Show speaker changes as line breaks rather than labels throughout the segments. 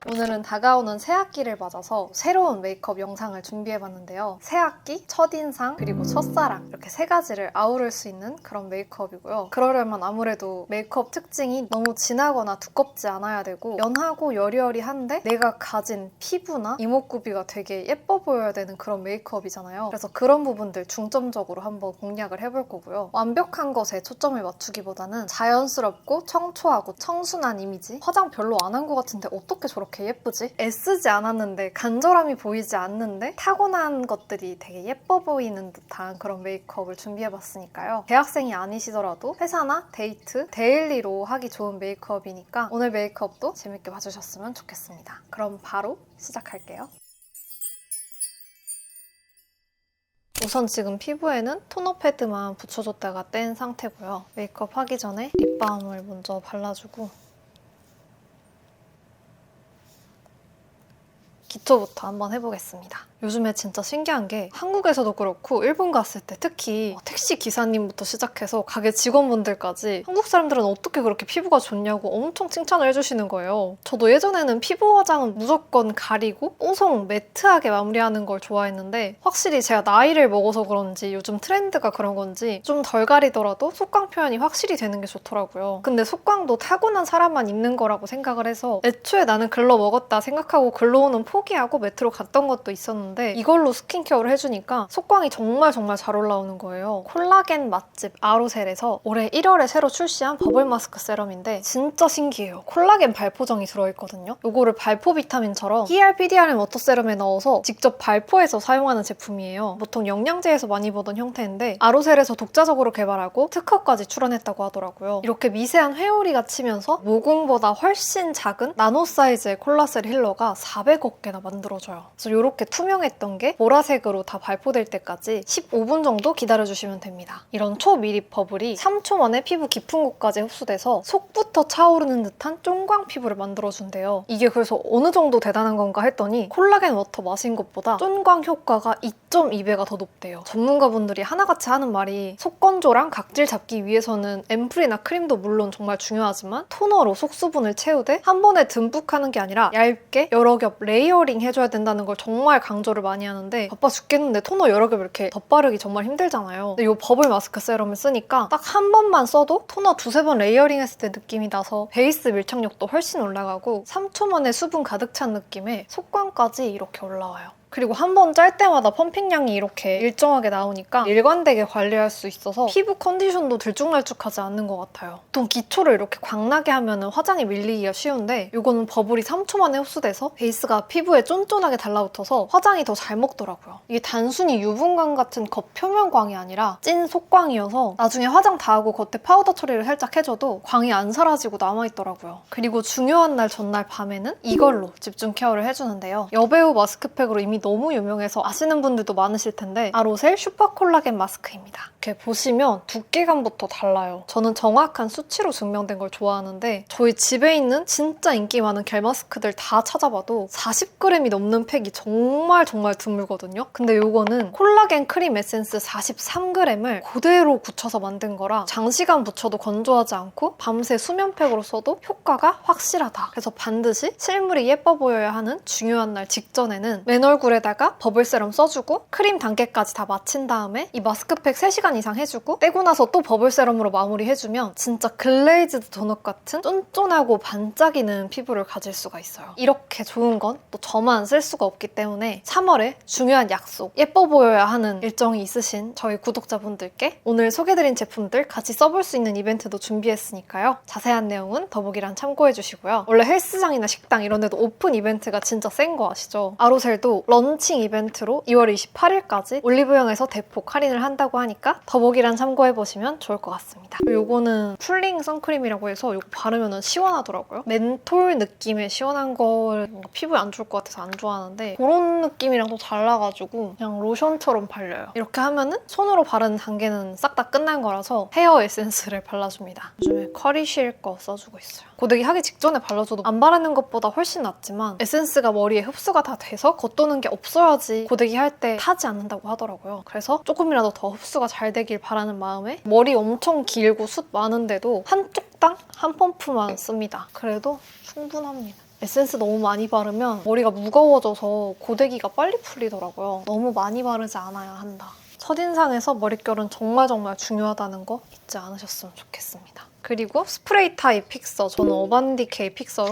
오늘은 다가오는 새학기를 맞아서 새로운 메이크업 영상을 준비해봤는데요. 새학기, 첫인상, 그리고 첫사랑 이렇게 세 가지를 아우를 수 있는 그런 메이크업이고요. 그러려면 아무래도 메이크업 특징이 너무 진하거나 두껍지 않아야 되고 연하고 여리여리한데 내가 가진 피부나 이목구비가 되게 예뻐 보여야 되는 그런 메이크업이잖아요. 그래서 그런 부분들 중점적으로 한번 공략을 해볼 거고요. 완벽한 것에 초점을 맞추기보다는 자연스럽고 청초하고 청순한 이미지? 화장 별로 안 한 것 같은데 어떻게 저렇게 예쁘지? 애쓰지 않았는데 간절함이 보이지 않는데 타고난 것들이 되게 예뻐 보이는 듯한 그런 메이크업을 준비해봤으니까요. 대학생이 아니시더라도 회사나 데이트, 데일리로 하기 좋은 메이크업이니까 오늘 메이크업도 재밌게 봐주셨으면 좋겠습니다. 그럼 바로 시작할게요. 우선 지금 피부에는 토너 패드만 붙여줬다가 뗀 상태고요. 메이크업 하기 전에 립밤을 먼저 발라주고 기초부터 한번 해보겠습니다. 요즘에 진짜 신기한 게 한국에서도 그렇고 일본 갔을 때 특히 택시 기사님부터 시작해서 가게 직원분들까지 한국 사람들은 어떻게 그렇게 피부가 좋냐고 엄청 칭찬을 해주시는 거예요. 저도 예전에는 피부 화장은 무조건 가리고 뽀송 매트하게 마무리하는 걸 좋아했는데 확실히 제가 나이를 먹어서 그런지 요즘 트렌드가 그런 건지 좀 덜 가리더라도 속광 표현이 확실히 되는 게 좋더라고요. 근데 속광도 타고난 사람만 입는 거라고 생각을 해서 애초에 나는 글러 먹었다 생각하고 글로우는 포기하고 매트로 갔던 것도 있었는데 이걸로 스킨케어를 해주니까 속광이 정말 잘 올라오는 거예요. 콜라겐 맛집 아로셀에서 올해 1월에 새로 출시한 버블 마스크 세럼인데 진짜 신기해요. 콜라겐 발포정이 들어있거든요. 이거를 발포 비타민처럼 PRPDRM 워터 세럼에 넣어서 직접 발포해서 사용하는 제품이에요. 보통 영양제에서 많이 보던 형태인데 아로셀에서 독자적으로 개발하고 특허까지 출원했다고 하더라고요. 이렇게 미세한 회오리가 치면서 모공보다 훨씬 작은 나노 사이즈의 콜라셀 힐러가 400억 개나 만들어져요. 그래서 이렇게 투명했던 게 보라색으로 다 발포될 때까지 15분 정도 기다려주시면 됩니다. 이런 초미립 버블이 3초 만에 피부 깊은 곳까지 흡수돼서 속부터 차오르는 듯한 쫀광 피부를 만들어준대요. 이게 그래서 어느 정도 대단한 건가 했더니 콜라겐 워터 마신 것보다 쫀광 효과가 2.2배가 더 높대요. 전문가분들이 하나같이 하는 말이 속 건조랑 각질 잡기 위해서는 앰플이나 크림도 물론 정말 중요하지만 토너로 속 수분을 채우되 한 번에 듬뿍 하는 게 아니라 얇게 여러 겹 레이어링 해줘야 된다는 걸 정말 강조를 많이 하는데 바빠 죽겠는데 토너 여러 겹 이렇게 덧바르기 정말 힘들잖아요. 근데 이 버블 마스크 세럼을 쓰니까 딱 한 번만 써도 토너 두세 번 레이어링 했을 때 느낌이 나서 베이스 밀착력도 훨씬 올라가고 3초 만에 수분 가득 찬 느낌에 속광까지 이렇게 올라와요. 그리고 한 번 짤 때마다 펌핑량이 이렇게 일정하게 나오니까 일관되게 관리할 수 있어서 피부 컨디션도 들쭉날쭉하지 않는 것 같아요. 보통 기초를 이렇게 광나게 하면 화장이 밀리기가 쉬운데 이거는 버블이 3초 만에 흡수돼서 베이스가 피부에 쫀쫀하게 달라붙어서 화장이 더 잘 먹더라고요. 이게 단순히 유분광 같은 겉표면광이 아니라 찐 속광이어서 나중에 화장 다 하고 겉에 파우더 처리를 살짝 해줘도 광이 안 사라지고 남아있더라고요. 그리고 중요한 날 전날 밤에는 이걸로 집중 케어를 해주는데요. 여배우 마스크팩으로 이미 너무 유명해서 아시는 분들도 많으실 텐데 아로셀 슈퍼 콜라겐 마스크입니다. 이렇게 보시면 두께감부터 달라요. 저는 정확한 수치로 증명된 걸 좋아하는데 저희 집에 있는 진짜 인기 많은 겔 마스크들 다 찾아봐도 40g이 넘는 팩이 정말 드물거든요. 근데 이거는 콜라겐 크림 에센스 43g을 그대로 굳혀서 만든 거라 장시간 붙여도 건조하지 않고 밤새 수면팩으로 써도 효과가 확실하다. 그래서 반드시 실물이 예뻐 보여야 하는 중요한 날 직전에는 맨 얼굴에다가 버블 세럼 써주고 크림 단계까지 다 마친 다음에 이 마스크팩 3시간 이상 해주고 떼고 나서 또 버블 세럼으로 마무리해주면 진짜 글레이즈드 도넛 같은 쫀쫀하고 반짝이는 피부를 가질 수가 있어요. 이렇게 좋은 건 또 저만 쓸 수가 없기 때문에 3월에 중요한 약속, 예뻐 보여야 하는 일정이 있으신 저희 구독자분들께 오늘 소개드린 제품들 같이 써볼 수 있는 이벤트도 준비했으니까요. 자세한 내용은 더보기란 참고해주시고요. 원래 헬스장이나 식당 이런 데도 오픈 이벤트가 진짜 센 거 아시죠? 아로셀도 런칭 이벤트로 2월 28일까지 올리브영에서 대폭 할인을 한다고 하니까 더보기란 참고해보시면 좋을 것 같습니다. 요거는 풀링 선크림이라고 해서 이거 바르면 시원하더라고요. 멘톨 느낌의 시원한 걸 뭔가 피부에 안 좋을 것 같아서 안 좋아하는데 그런 느낌이랑 또 달라가지고 그냥 로션처럼 발려요. 이렇게 하면은 손으로 바르는 단계는 싹 다 끝난 거라서 헤어 에센스를 발라줍니다. 요즘에 커리실 거 써주고 있어요. 고데기 하기 직전에 발라줘도 안 바르는 것보다 훨씬 낫지만 에센스가 머리에 흡수가 다 돼서 겉도는 게 없어야지 고데기 할 때 타지 않는다고 하더라고요. 그래서 조금이라도 더 흡수가 잘 되길 바라는 마음에 머리 엄청 길고 숱 많은데도 한쪽당 한 펌프만 씁니다. 그래도 충분합니다. 에센스 너무 많이 바르면 머리가 무거워져서 고데기가 빨리 풀리더라고요. 너무 많이 바르지 않아야 한다. 첫인상에서 머릿결은 정말 중요하다는 거 잊지 않으셨으면 좋겠습니다. 그리고 스프레이 타입 픽서. 저는 어반디케이 픽서로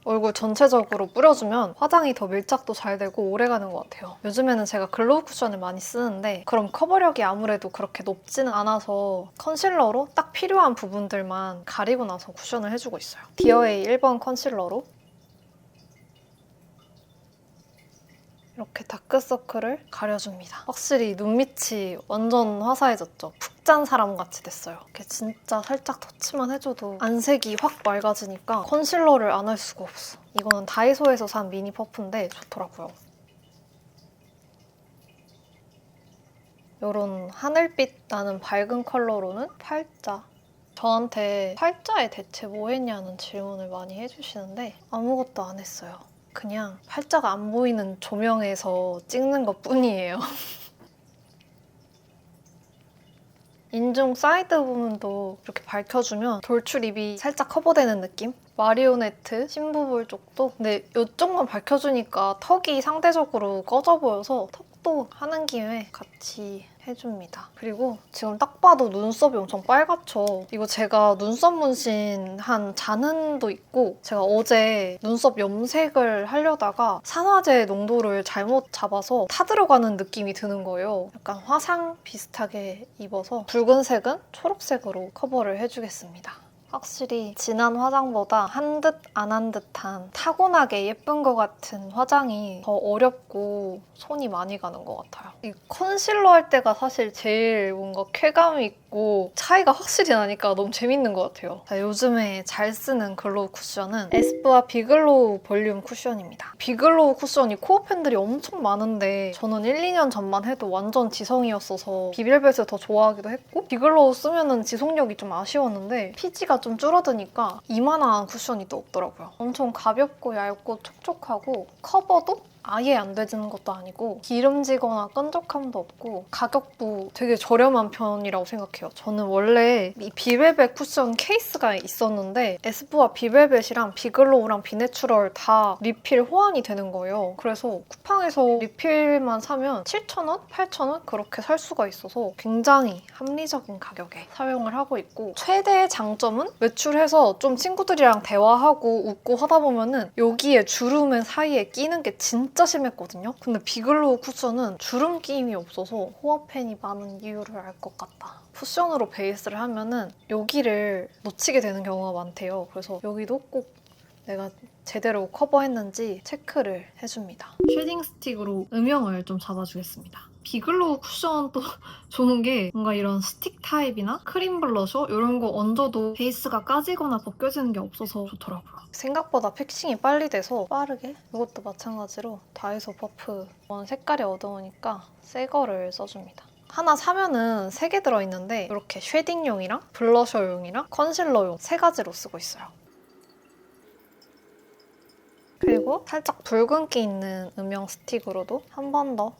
얼굴 전체적으로 뿌려주면 화장이 더 밀착도 잘 되고 오래가는 것 같아요. 요즘에는 제가 글로우 쿠션을 많이 쓰는데 그럼 커버력이 아무래도 그렇게 높지는 않아서 컨실러로 딱 필요한 부분들만 가리고 나서 쿠션을 해주고 있어요. 디어에이 1번 컨실러로 이렇게 다크서클을 가려줍니다. 확실히 눈밑이 완전 화사해졌죠? 푹 잔 사람같이 됐어요. 이렇게 진짜 살짝 터치만 해줘도 안색이 확 맑아지니까 컨실러를 안 할 수가 없어. 이거는 다이소에서 산 미니 퍼프인데 좋더라고요. 이런 하늘빛 나는 밝은 컬러로는 팔자. 저한테 팔자에 대체 뭐 했냐는 질문을 많이 해주시는데 아무것도 안 했어요. 그냥 팔자가 안 보이는 조명에서 찍는 것 뿐이에요. 인중 사이드 부분도 이렇게 밝혀주면 돌출입이 살짝 커버되는 느낌? 마리오네트 심부볼 쪽도 근데 이쪽만 밝혀주니까 턱이 상대적으로 꺼져 보여서 턱도 하는 김에 같이 해줍니다. 그리고 지금 딱 봐도 눈썹이 엄청 빨갛죠? 이거 제가 눈썹 문신한 잔흔도 있고 제가 어제 눈썹 염색을 하려다가 산화제 농도를 잘못 잡아서 타들어가는 느낌이 드는 거예요. 약간 화상 비슷하게 입어서 붉은색은 초록색으로 커버를 해주겠습니다. 확실히 진한 화장보다 한 듯 안 한 듯한 타고나게 예쁜 것 같은 화장이 더 어렵고 손이 많이 가는 것 같아요. 이 컨실러 할 때가 사실 제일 뭔가 쾌감이 있고 차이가 확실히 나니까 너무 재밌는 것 같아요. 자, 요즘에 잘 쓰는 글로우 쿠션은 에스쁘아 비글로우 볼륨 쿠션입니다. 비글로우 쿠션이 코어 팬들이 엄청 많은데 저는 1, 2년 전만 해도 완전 지성이었어서 비벨벳을 더 좋아하기도 했고 비글로우 쓰면은 지속력이 좀 아쉬웠는데 피지가 좀 줄어드니까 이만한 쿠션이 또 없더라고요. 엄청 가볍고 얇고 촉촉하고 커버도 아예 안 되지는 것도 아니고 기름지거나 끈적함도 없고 가격도 되게 저렴한 편이라고 생각해요. 저는 원래 이 비벨벳 쿠션 케이스가 있었는데 에스쁘아 비벨벳이랑 비글로우랑 비내추럴 다 리필 호환이 되는 거예요. 그래서 쿠팡에서 리필만 사면 7,000원? 8,000원? 그렇게 살 수가 있어서 굉장히 합리적인 가격에 사용을 하고 있고 최대의 장점은 외출해서 좀 친구들이랑 대화하고 웃고 하다 보면은 여기에 주름의 사이에 끼는 게 진짜 심했거든요. 근데 비글로우 쿠션은 주름 끼임이 없어서 호화팬이 많은 이유를 알 것 같다. 쿠션으로 베이스를 하면은 여기를 놓치게 되는 경우가 많대요. 그래서 여기도 꼭 내가 제대로 커버했는지 체크를 해줍니다. 쉐딩 스틱으로 음영을 좀 잡아주겠습니다. 비글로우 쿠션 또 좋은 게 뭔가 이런 스틱 타입이나 크림 블러셔 이런 거 얹어도 베이스가 까지거나 벗겨지는 게 없어서 좋더라고요. 생각보다 팩싱이 빨리 돼서 빠르게 이것도 마찬가지로 다이소 퍼프 색깔이 어두우니까 새 거를 써줍니다. 하나 사면은 3개 들어있는데 이렇게 쉐딩용이랑 블러셔용이랑 컨실러용 3가지로 쓰고 있어요. 그리고 살짝 붉은기 있는 음영 스틱으로도 한 번 더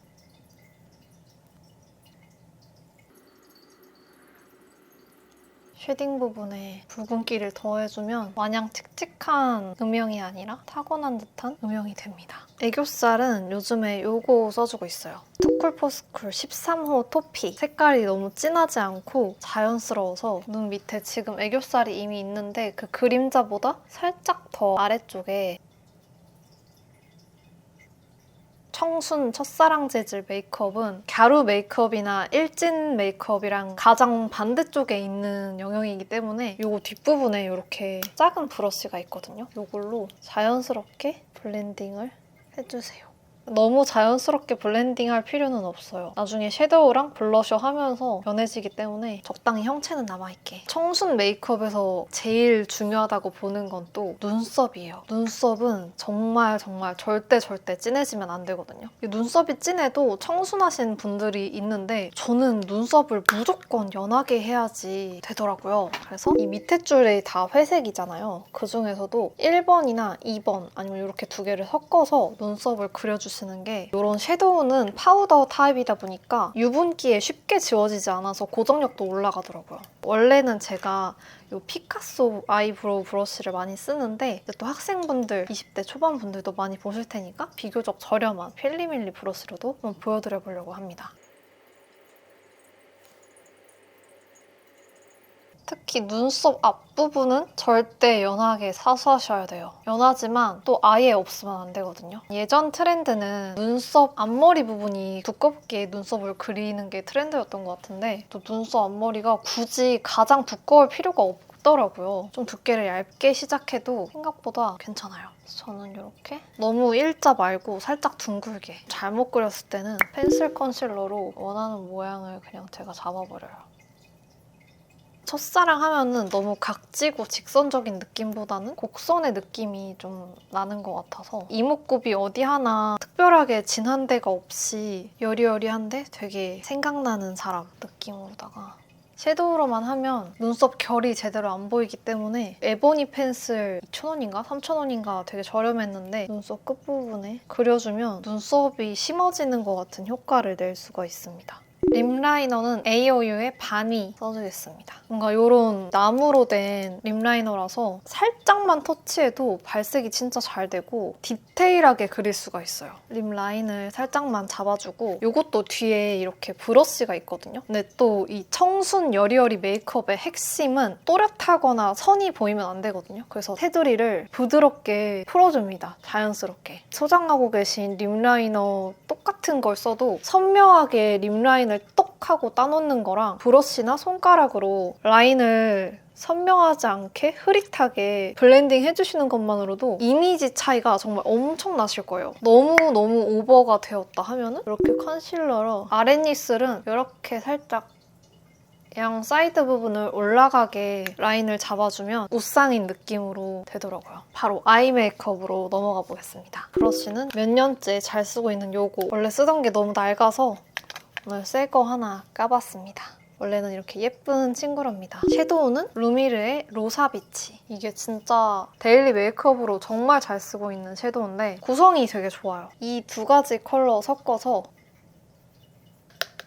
쉐딩 부분에 붉은기를 더해주면 마냥 칙칙한 음영이 아니라 타고난 듯한 음영이 됩니다. 애교살은 요즘에 이거 써주고 있어요. 투쿨포스쿨 13호 토피. 색깔이 너무 진하지 않고 자연스러워서 눈 밑에 지금 애교살이 이미 있는데 그 그림자보다 살짝 더 아래쪽에 청순 첫사랑 재질 메이크업은 갸루 메이크업이나 일진 메이크업이랑 가장 반대쪽에 있는 영역이기 때문에 이거 뒷부분에 이렇게 작은 브러쉬가 있거든요. 이걸로 자연스럽게 블렌딩을 해주세요. 너무 자연스럽게 블렌딩할 필요는 없어요. 나중에 섀도우랑 블러셔 하면서 변해지기 때문에 적당히 형체는 남아있게. 청순 메이크업에서 제일 중요하다고 보는 건 또 눈썹이에요. 눈썹은 정말 절대 진해지면 안 되거든요. 눈썹이 진해도 청순하신 분들이 있는데 저는 눈썹을 무조건 연하게 해야지 되더라고요. 그래서 이 밑에 줄이 다 회색이잖아요. 그중에서도 1번이나 2번 아니면 이렇게 두 개를 섞어서 눈썹을 그려주세요. 쓰는 게 이런 섀도우는 파우더 타입이다 보니까 유분기에 쉽게 지워지지 않아서 고정력도 올라가더라고요. 원래는 제가 이 피카소 아이브로우 브러쉬를 많이 쓰는데 이제 또 학생분들, 20대 초반분들도 많이 보실 테니까 비교적 저렴한 필리밀리 브러쉬로도 한번 보여드려 보려고 합니다. 특히 눈썹 앞부분은 절대 연하게 사수하셔야 돼요. 연하지만 또 아예 없으면 안 되거든요. 예전 트렌드는 눈썹 앞머리 부분이 두껍게 눈썹을 그리는 게 트렌드였던 것 같은데 또 눈썹 앞머리가 굳이 가장 두꺼울 필요가 없더라고요. 좀 두께를 얇게 시작해도 생각보다 괜찮아요. 저는 이렇게 너무 일자 말고 살짝 둥글게 잘못 그렸을 때는 펜슬 컨실러로 원하는 모양을 그냥 제가 잡아버려요. 첫사랑 하면은 너무 각지고 직선적인 느낌보다는 곡선의 느낌이 좀 나는 것 같아서 이목구비 어디 하나 특별하게 진한 데가 없이 여리여리한데 되게 생각나는 사람 느낌으로다가 섀도우로만 하면 눈썹 결이 제대로 안 보이기 때문에 에보니 펜슬 2,000원인가 3,000원인가 되게 저렴했는데 눈썹 끝부분에 그려주면 눈썹이 심어지는 것 같은 효과를 낼 수가 있습니다. 립 라이너는 AOU의 바니 써주겠습니다. 뭔가 이런 나무로 된 립 라이너라서 살짝만 터치해도 발색이 진짜 잘 되고 디테일하게 그릴 수가 있어요. 립 라인을 살짝만 잡아주고 이것도 뒤에 이렇게 브러쉬가 있거든요. 근데 또 이 청순 여리여리 메이크업의 핵심은 또렷하거나 선이 보이면 안 되거든요. 그래서 테두리를 부드럽게 풀어줍니다. 자연스럽게. 소장하고 계신 립 라이너 똑같은 걸 써도 선명하게 립 라인을 똑 하고 따놓는 거랑 브러쉬나 손가락으로 라인을 선명하지 않게 흐릿하게 블렌딩 해주시는 것만으로도 이미지 차이가 정말 엄청 나실 거예요. 너무 오버가 되었다 하면은 이렇게 컨실러로 아랫입술은 이렇게 살짝 양 사이드 부분을 올라가게 라인을 잡아주면 우상인 느낌으로 되더라고요. 바로 아이 메이크업으로 넘어가 보겠습니다. 브러쉬는 몇 년째 잘 쓰고 있는 요거. 원래 쓰던 게 너무 낡아서 오늘 새 거 하나 까봤습니다. 원래는 이렇게 예쁜 친구랍니다. 섀도우는 루미르의 로사비치. 이게 진짜 데일리 메이크업으로 정말 잘 쓰고 있는 섀도우인데 구성이 되게 좋아요. 이 두 가지 컬러 섞어서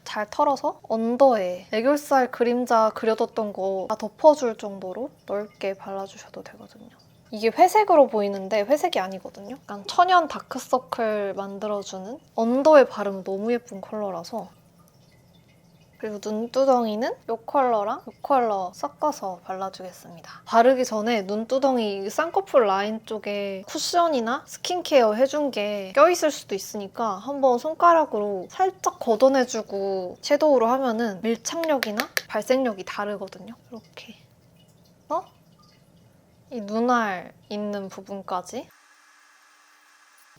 잘 털어서 언더에 애교살 그림자 그려뒀던 거 다 덮어줄 정도로 넓게 발라주셔도 되거든요. 이게 회색으로 보이는데 회색이 아니거든요. 약간 천연 다크서클 만들어주는 언더에 바르면 너무 예쁜 컬러라서 그리고 눈두덩이는 이 컬러랑 이 컬러 섞어서 발라주겠습니다. 바르기 전에 눈두덩이 쌍꺼풀 라인 쪽에 쿠션이나 스킨케어 해준 게 껴있을 수도 있으니까 한번 손가락으로 살짝 걷어내주고 섀도우로 하면은 밀착력이나 발색력이 다르거든요. 이렇게 해서 이 눈알 있는 부분까지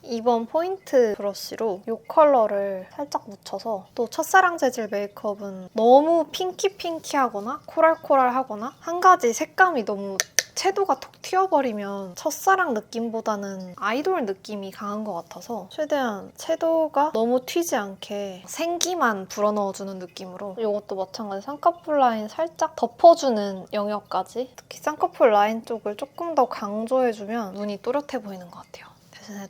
2번 포인트 브러쉬로 이 컬러를 살짝 묻혀서 또 첫사랑 재질 메이크업은 너무 핑키핑키하거나 코랄코랄하거나 한 가지 색감이 너무 채도가 톡 튀어버리면 첫사랑 느낌보다는 아이돌 느낌이 강한 것 같아서 최대한 채도가 너무 튀지 않게 생기만 불어넣어주는 느낌으로 이것도 마찬가지 쌍꺼풀 라인 살짝 덮어주는 영역까지 특히 쌍꺼풀 라인 쪽을 조금 더 강조해주면 눈이 또렷해 보이는 것 같아요.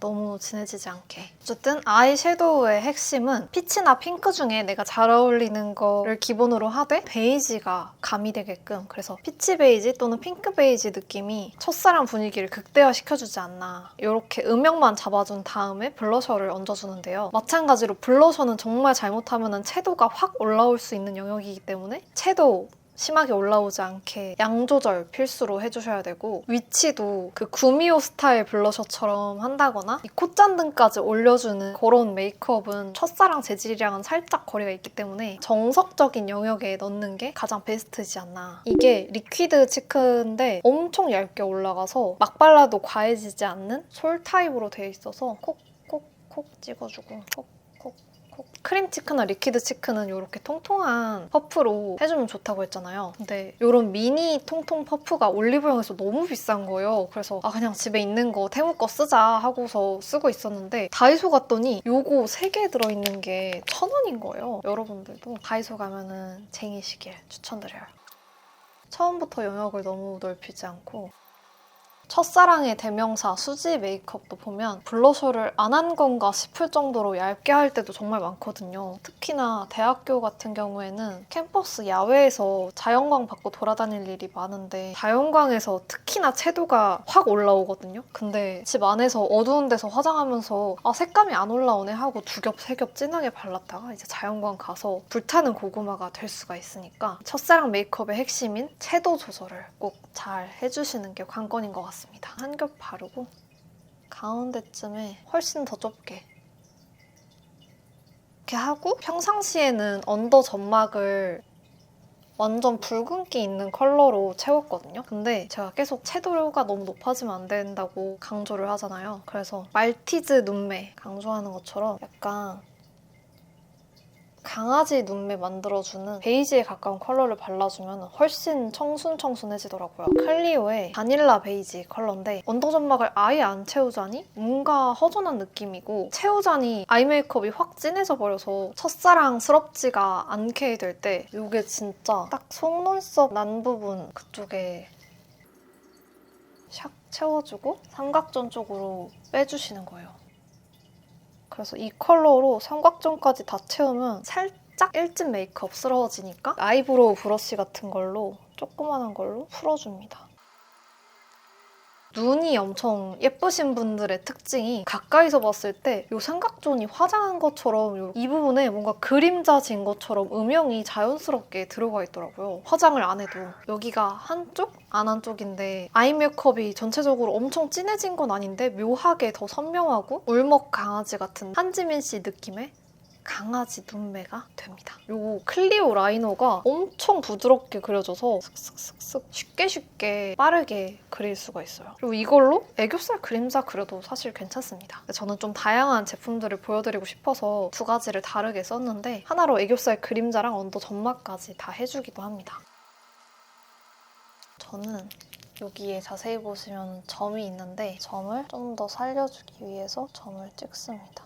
너무 진해지지 않게. 어쨌든 아이섀도우의 핵심은 피치나 핑크 중에 내가 잘 어울리는 거를 기본으로 하되 베이지가 가미되게끔 그래서 피치 베이지 또는 핑크 베이지 느낌이 첫사랑 분위기를 극대화시켜주지 않나 이렇게 음영만 잡아준 다음에 블러셔를 얹어주는데요. 마찬가지로 블러셔는 정말 잘못하면 채도가 확 올라올 수 있는 영역이기 때문에 채도 심하게 올라오지 않게 양 조절 필수로 해주셔야 되고 위치도 그 구미호 스타일 블러셔처럼 한다거나 이 콧잔등까지 올려주는 그런 메이크업은 첫사랑 재질이랑은 살짝 거리가 있기 때문에 정석적인 영역에 넣는 게 가장 베스트지 않나. 이게 리퀴드 치크인데 엄청 얇게 올라가서 막 발라도 과해지지 않는 솔 타입으로 되어 있어서 콕콕콕 찍어주고 콕콕콕. 크림 치크나 리퀴드 치크는 이렇게 통통한 퍼프로 해주면 좋다고 했잖아요. 근데 이런 미니 통통 퍼프가 올리브영에서 너무 비싼 거예요. 그래서 그냥 집에 있는 거 테무 거 쓰자 하고서 쓰고 있었는데 다이소 갔더니 요거 3개 들어있는 게 1,000원인 거예요. 여러분들도 다이소 가면은 쟁이시길 추천드려요. 처음부터 영역을 너무 넓히지 않고 첫사랑의 대명사 수지 메이크업도 보면 블러셔를 안 한 건가 싶을 정도로 얇게 할 때도 정말 많거든요. 특히나 대학교 같은 경우에는 캠퍼스 야외에서 자연광 받고 돌아다닐 일이 많은데 자연광에서 특히나 채도가 확 올라오거든요. 근데 집 안에서 어두운 데서 화장하면서 색감이 안 올라오네 하고 2겹, 3겹 진하게 발랐다가 이제 자연광 가서 불타는 고구마가 될 수가 있으니까 첫사랑 메이크업의 핵심인 채도 조절을 꼭 잘 해주시는 게 관건인 것 같습니다. 한 겹 바르고 가운데쯤에 훨씬 더 좁게 이렇게 하고 평상시에는 언더 점막을 완전 붉은기 있는 컬러로 채웠거든요. 근데 제가 계속 채도가 너무 높아지면 안 된다고 강조를 하잖아요. 그래서 말티즈 눈매 강조하는 것처럼 약간 강아지 눈매 만들어주는 베이지에 가까운 컬러를 발라주면 훨씬 청순청순해지더라고요. 클리오의 바닐라 베이지 컬러인데 언더 점막을 아예 안 채우자니 뭔가 허전한 느낌이고 채우자니 아이 메이크업이 확 진해져 버려서 첫사랑스럽지가 않게 될 때 이게 진짜 딱 속눈썹 난 부분 그쪽에 샥 채워주고 삼각존 쪽으로 빼주시는 거예요. 그래서 이 컬러로 삼각존까지 다 채우면 살짝 일진 메이크업스러워지니까 아이브로우 브러쉬 같은 걸로 조그만한 걸로 풀어줍니다. 눈이 엄청 예쁘신 분들의 특징이 가까이서 봤을 때 이 삼각존이 화장한 것처럼 이 부분에 뭔가 그림자진 것처럼 음영이 자연스럽게 들어가 있더라고요. 화장을 안 해도. 여기가 한쪽? 안 한쪽인데 아이 메이크업이 전체적으로 엄청 진해진 건 아닌데 묘하게 더 선명하고 울먹 강아지 같은 한지민 씨 느낌의 강아지 눈매가 됩니다. 이 클리오 라이너가 엄청 부드럽게 그려져서 슥슥슥슥 쉽게 빠르게 그릴 수가 있어요. 그리고 이걸로 애교살 그림자 그려도 사실 괜찮습니다. 저는 좀 다양한 제품들을 보여드리고 싶어서 2가지를 다르게 썼는데 하나로 애교살 그림자랑 언더 점막까지 다 해주기도 합니다. 저는 여기에 자세히 보시면 점이 있는데 점을 좀 더 살려주기 위해서 점을 찍습니다.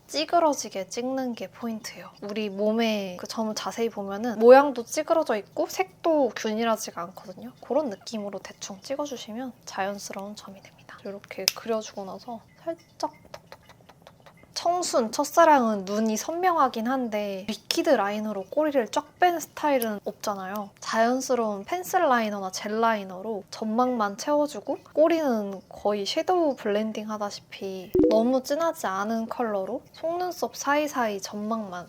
찌그러지게 찍는 게 포인트예요. 우리 몸에 그 점을 자세히 보면은 모양도 찌그러져 있고 색도 균일하지가 않거든요. 그런 느낌으로 대충 찍어주시면 자연스러운 점이 됩니다. 이렇게 그려주고 나서 살짝 톡톡톡톡톡. 청순, 첫사랑은 눈이 선명하긴 한데 리퀴드 라이너로 꼬리를 쫙 뺀 스타일은 없잖아요. 자연스러운 펜슬 라이너나 젤 라이너로 점막만 채워주고 꼬리는 거의 섀도우 블렌딩 하다시피 너무 진하지 않은 컬러로 속눈썹 사이사이 점막만.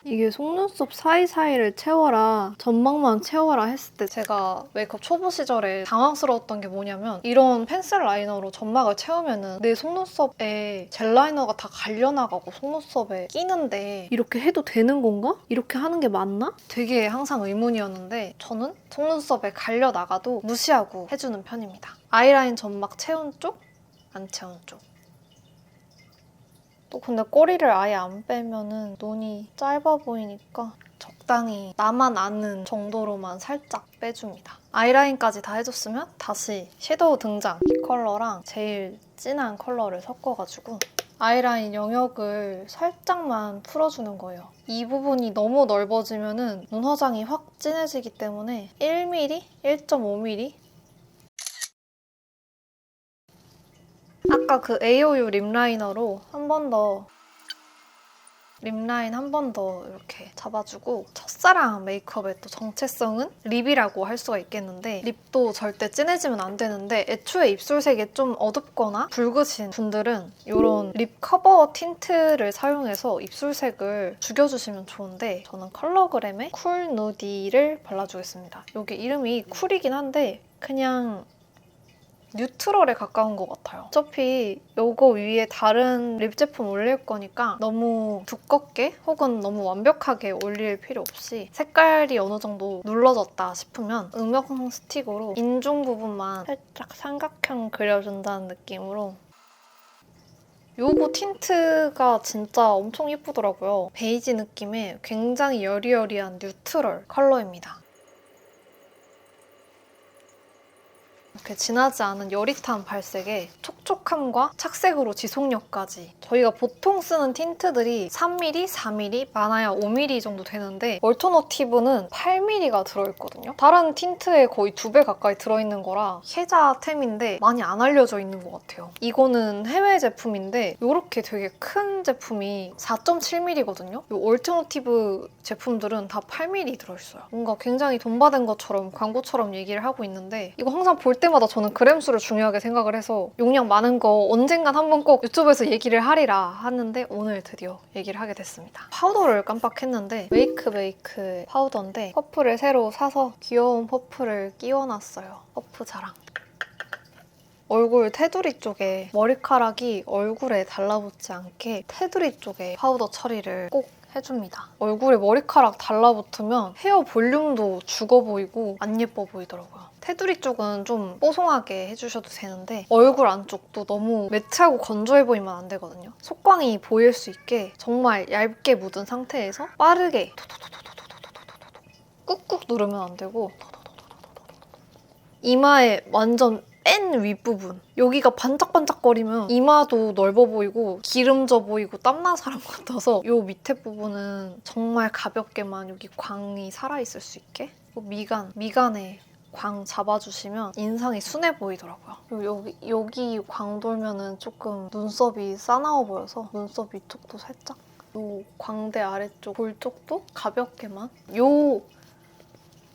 이게 속눈썹 사이사이를 채워라, 점막만 채워라 했을 때 제가 메이크업 초보 시절에 당황스러웠던 게 뭐냐면 이런 펜슬 라이너로 점막을 채우면 내 속눈썹에 젤 라이너가 다 갈려나가고 속눈썹에 끼는데 이렇게 해도 되는 건가? 이렇게 하는 게 맞나? 되게 항상 의문이었는데 저는 속눈썹에 갈려나가도 무시하고 해주는 편입니다. 아이라인 점막 채운 쪽, 안 채운 쪽. 또 근데 꼬리를 아예 안 빼면은 눈이 짧아 보이니까 적당히 나만 아는 정도로만 살짝 빼줍니다. 아이라인까지 다 해줬으면 다시 섀도우 등장! 이 컬러랑 제일 진한 컬러를 섞어가지고 아이라인 영역을 살짝만 풀어주는 거예요. 이 부분이 너무 넓어지면은 눈 화장이 확 진해지기 때문에 1mm? 1.5mm? 아까 그 AOU 립 라이너로 한 번 더 립 라인 한 번 더 이렇게 잡아주고 첫사랑 메이크업의 또 정체성은 립이라고 할 수가 있겠는데 립도 절대 진해지면 안 되는데 애초에 입술색이 좀 어둡거나 붉으신 분들은 이런 립 커버 틴트를 사용해서 입술색을 죽여주시면 좋은데 저는 컬러그램의 쿨 누디를 발라주겠습니다. 여기 이름이 쿨이긴 한데 그냥 뉴트럴에 가까운 것 같아요. 어차피 이거 위에 다른 립 제품 올릴 거니까 너무 두껍게 혹은 너무 완벽하게 올릴 필요 없이 색깔이 어느 정도 눌러졌다 싶으면 음영 스틱으로 인중 부분만 살짝 삼각형 그려준다는 느낌으로 요거 틴트가 진짜 엄청 예쁘더라고요. 베이지 느낌의 굉장히 여리여리한 뉴트럴 컬러입니다. 이렇게 진하지 않은 여릿한 발색에 촉촉함과 착색으로 지속력까지 저희가 보통 쓰는 틴트들이 3mm, 4mm, 많아야 5mm 정도 되는데 얼터너티브는 8mm가 들어있거든요. 다른 틴트에 거의 2배 가까이 들어있는 거라 혜자템인데 많이 안 알려져 있는 것 같아요. 이거는 해외 제품인데 이렇게 되게 큰 제품이 4.7mm거든요. 이 얼터너티브 제품들은 다 8mm 들어있어요. 뭔가 굉장히 돈 받은 것처럼 광고처럼 얘기를 하고 있는데 이거 항상 볼 때마다 저는 그램수를 중요하게 생각을 해서 용량 많은 거 언젠간 한번 꼭 유튜브에서 얘기를 하리라 하는데 오늘 드디어 얘기를 하게 됐습니다. 파우더를 깜빡했는데 웨이크 파우더인데 퍼프를 새로 사서 귀여운 퍼프를 끼워놨어요. 퍼프 자랑. 얼굴 테두리 쪽에 머리카락이 얼굴에 달라붙지 않게 테두리 쪽에 파우더 처리를 꼭 해줍니다. 얼굴에 머리카락 달라붙으면 헤어 볼륨도 죽어 보이고 안 예뻐 보이더라고요. 테두리 쪽은 좀 뽀송하게 해주셔도 되는데 얼굴 안쪽도 너무 매트하고 건조해 보이면 안 되거든요. 속광이 보일 수 있게 정말 얇게 묻은 상태에서 빠르게 꾹꾹 누르면 안 되고 이마에 완전 맨 윗부분 여기가 반짝반짝거리면 이마도 넓어 보이고 기름져 보이고 땀난 사람 같아서 이 밑에 부분은 정말 가볍게만 여기 광이 살아있을 수 있게 미간에 광 잡아주시면 인상이 순해 보이더라고요. 그리고 여기 광 돌면은 조금 눈썹이 싸나워 보여서 눈썹 위쪽도 살짝 이 광대 아래쪽 볼 쪽도 가볍게만 요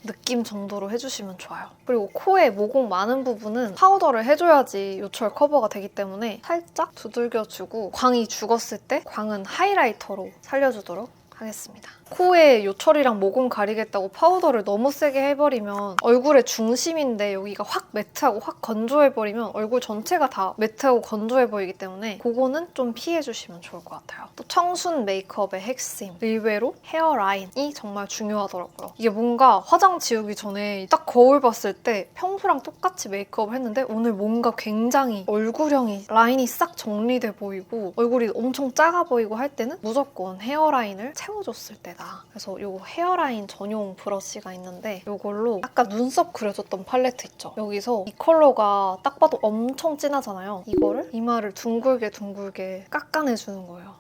느낌 정도로 해주시면 좋아요. 그리고 코에 모공 많은 부분은 파우더를 해줘야지 요철 커버가 되기 때문에 살짝 두들겨주고 광이 죽었을 때 광은 하이라이터로 살려주도록 하겠습니다. 코에 요철이랑 모공 가리겠다고 파우더를 너무 세게 해버리면 얼굴의 중심인데 여기가 확 매트하고 확 건조해버리면 얼굴 전체가 다 매트하고 건조해 보이기 때문에 그거는 좀 피해주시면 좋을 것 같아요. 또 청순 메이크업의 핵심, 의외로 헤어라인이 정말 중요하더라고요. 이게 뭔가 화장 지우기 전에 딱 거울 봤을 때 평소랑 똑같이 메이크업을 했는데 오늘 뭔가 굉장히 얼굴형이 라인이 싹 정리돼 보이고 얼굴이 엄청 작아 보이고 할 때는 무조건 헤어라인을 채워줬을 때다. 그래서 이 헤어라인 전용 브러쉬가 있는데 이걸로 아까 눈썹 그려줬던 팔레트 있죠? 여기서 이 컬러가 딱 봐도 엄청 진하잖아요. 이거를 이마를 둥글게 깎아내주는 거예요.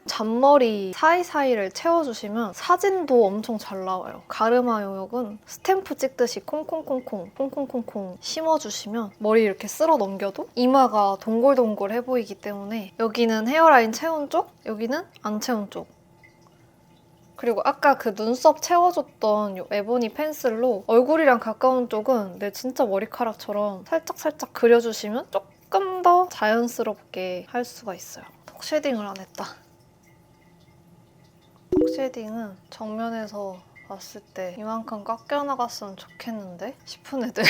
잔머리 사이사이를 채워주시면 사진도 엄청 잘 나와요. 가르마 영역은 스탬프 찍듯이 콩콩콩콩 심어주시면 머리 이렇게 쓸어 넘겨도 이마가 동글동글해 보이기 때문에 여기는 헤어라인 채운 쪽, 여기는 안 채운 쪽. 그리고 아까 그 눈썹 채워줬던 이 에보니 펜슬로 얼굴이랑 가까운 쪽은 내 진짜 머리카락처럼 살짝 그려주시면 조금 더 자연스럽게 할 수가 있어요. 턱 쉐딩을 안 했다. 턱 쉐딩은 정면에서 봤을 때 이만큼 깎여 나갔으면 좋겠는데 싶은 애들.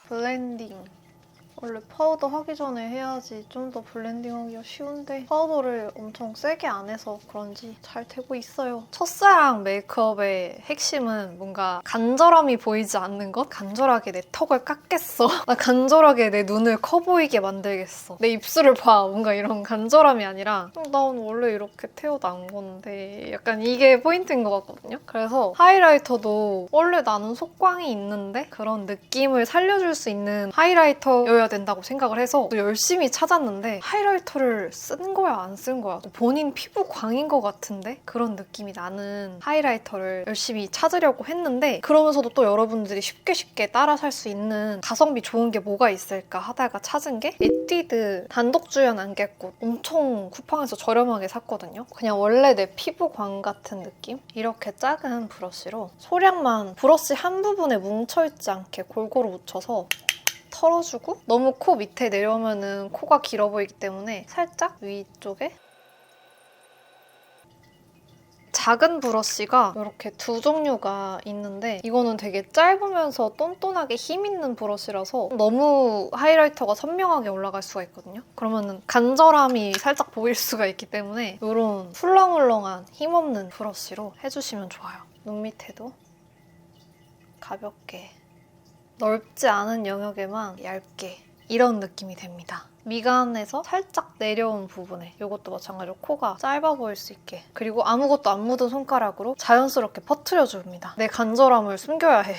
블렌딩. 원래 파우더 하기 전에 해야지 좀 더 블렌딩하기가 쉬운데 파우더를 엄청 세게 안 해서 그런지 잘 되고 있어요. 첫사랑 메이크업의 핵심은 뭔가 간절함이 보이지 않는 것? 간절하게 내 턱을 깎겠어. 나 간절하게 내 눈을 커 보이게 만들겠어. 내 입술을 봐. 뭔가 이런 간절함이 아니라 나 오늘 원래 이렇게 태어난 건데 약간 이게 포인트인 것 같거든요. 그래서 하이라이터도 원래 나는 속광이 있는데 그런 느낌을 살려줄 수 있는 하이라이터여야 된다고 생각을 해서 또 열심히 찾았는데 하이라이터를 쓴 거야 안 쓴 거야 본인 피부 광인 것 같은데 그런 느낌이 나는 하이라이터를 열심히 찾으려고 했는데 그러면서도 또 여러분들이 쉽게 따라 살 수 있는 가성비 좋은 게 뭐가 있을까 하다가 찾은 게 에뛰드 단독 주연 안개꽃 엄청 쿠팡에서 저렴하게 샀거든요. 그냥 원래 내 피부 광 같은 느낌? 이렇게 작은 브러쉬로 소량만 브러쉬 한 부분에 뭉쳐있지 않게 골고루 묻혀서 털어주고 너무 코 밑에 내려오면 코가 길어 보이기 때문에 살짝 위쪽에 작은 브러쉬가 이렇게 두 종류가 있는데 이거는 되게 짧으면서 똔똔하게 힘 있는 브러쉬라서 너무 하이라이터가 선명하게 올라갈 수가 있거든요. 그러면 간절함이 살짝 보일 수가 있기 때문에 이런 훌렁훌렁한 힘없는 브러쉬로 해주시면 좋아요. 눈 밑에도 가볍게 넓지 않은 영역에만 얇게 이런 느낌이 됩니다. 미간에서 살짝 내려온 부분에 이것도 마찬가지로 코가 짧아 보일 수 있게 그리고 아무것도 안 묻은 손가락으로 자연스럽게 퍼트려줍니다. 내 간절함을 숨겨야 해.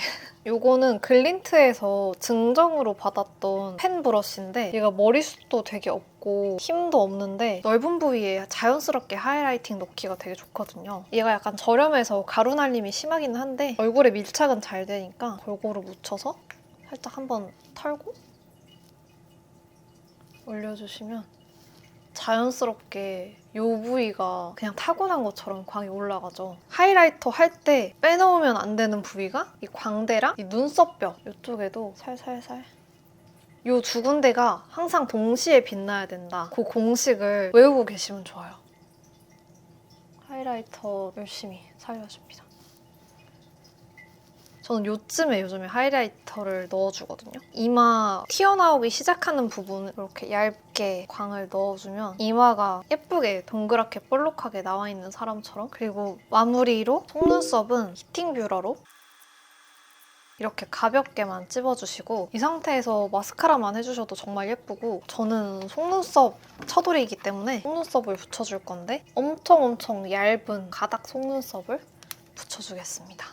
이거는 글린트에서 증정으로 받았던 펜 브러쉬인데 얘가 머리숱도 되게 없고 힘도 없는데 넓은 부위에 자연스럽게 하이라이팅 넣기가 되게 좋거든요. 얘가 약간 저렴해서 가루 날림이 심하긴 한데 얼굴에 밀착은 잘 되니까 골고루 묻혀서 살짝 한번 털고 올려주시면 자연스럽게 이 부위가 그냥 타고난 것처럼 광이 올라가죠. 하이라이터 할 때 빼놓으면 안 되는 부위가 이 광대랑 이 눈썹뼈 이쪽에도 살살살 이 두 군데가 항상 동시에 빛나야 된다. 그 공식을 외우고 계시면 좋아요. 하이라이터 열심히 살려줍니다. 저는 요즘에 하이라이터를 넣어주거든요. 이마 튀어나오기 시작하는 부분을 이렇게 얇게 광을 넣어주면 이마가 예쁘게 동그랗게 볼록하게 나와 있는 사람처럼 그리고 마무리로 속눈썹은 히팅 뷰러로 이렇게 가볍게만 찝어주시고 이 상태에서 마스카라만 해주셔도 정말 예쁘고 저는 속눈썹 처돌이기 때문에 속눈썹을 붙여줄 건데 엄청 얇은 가닥 속눈썹을 붙여주겠습니다.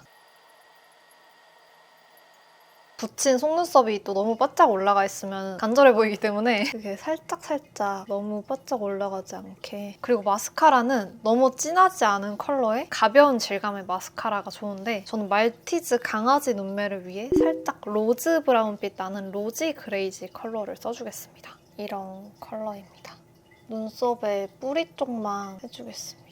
붙인 속눈썹이 또 너무 바짝 올라가 있으면 간절해 보이기 때문에 그게 살짝 너무 바짝 올라가지 않게 그리고 마스카라는 너무 진하지 않은 컬러의 가벼운 질감의 마스카라가 좋은데 저는 말티즈 강아지 눈매를 위해 살짝 로즈 브라운빛 나는 로지 그레이지 컬러를 써주겠습니다. 이런 컬러입니다. 눈썹에 뿌리 쪽만 해주겠습니다.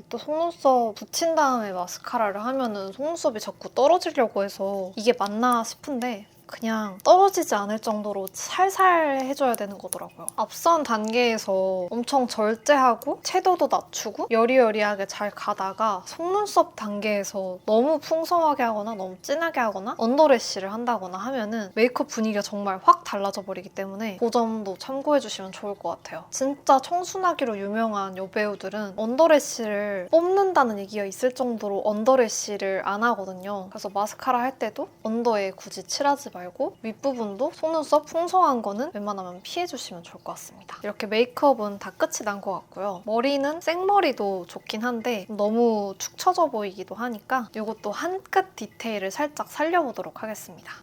또 속눈썹 붙인 다음에 마스카라를 하면은 속눈썹이 자꾸 떨어지려고 해서 이게 맞나 싶은데 그냥 떨어지지 않을 정도로 살살 해줘야 되는 거더라고요. 앞선 단계에서 엄청 절제하고 채도도 낮추고 여리여리하게 잘 가다가 속눈썹 단계에서 너무 풍성하게 하거나 너무 진하게 하거나 언더래쉬를 한다거나 하면은 메이크업 분위기가 정말 확 달라져 버리기 때문에 그 점도 참고해주시면 좋을 것 같아요. 진짜 청순하기로 유명한 여배우들은 언더래쉬를 뽑는다는 얘기가 있을 정도로 언더래쉬를 안 하거든요. 그래서 마스카라 할 때도 언더에 굳이 칠하지 말고 윗부분도 속눈썹 풍성한 거는 웬만하면 피해주시면 좋을 것 같습니다. 이렇게 메이크업은 다 끝이 난 것 같고요. 머리는 생머리도 좋긴 한데 너무 축 처져 보이기도 하니까 이것도 한 끗 디테일을 살짝 살려보도록 하겠습니다.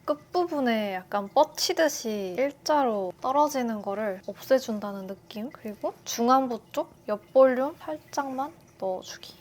끝부분에 약간 뻗치듯이 일자로 떨어지는 거를 없애준다는 느낌? 그리고 중안부 쪽 옆 볼륨 살짝만 넣어주기.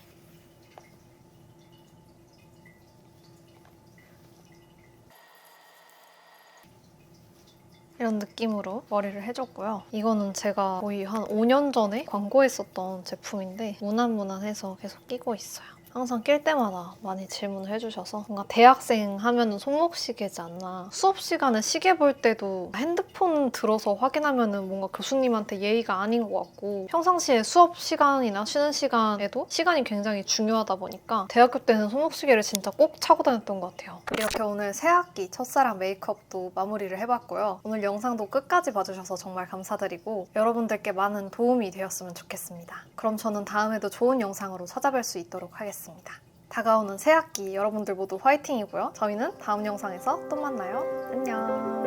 이런 느낌으로 머리를 해줬고요. 이거는 제가 거의 한 5년 전에 광고했었던 제품인데 무난무난해서 계속 끼고 있어요. 항상 낄 때마다 많이 질문을 해주셔서 뭔가 대학생 하면은 손목시계지 않나. 수업 시간에 시계 볼 때도 핸드폰 들어서 확인하면은 뭔가 교수님한테 예의가 아닌 것 같고 평상시에 수업 시간이나 쉬는 시간에도 시간이 굉장히 중요하다 보니까 대학교 때는 손목시계를 진짜 꼭 차고 다녔던 것 같아요. 이렇게 오늘 새학기 첫사랑 메이크업도 마무리를 해봤고요. 오늘 영상도 끝까지 봐주셔서 정말 감사드리고 여러분들께 많은 도움이 되었으면 좋겠습니다. 그럼 저는 다음에도 좋은 영상으로 찾아뵐 수 있도록 하겠습니다. 다가오는 새학기 여러분들 모두 화이팅이고요. 저희는 다음 영상에서 또 만나요. 안녕.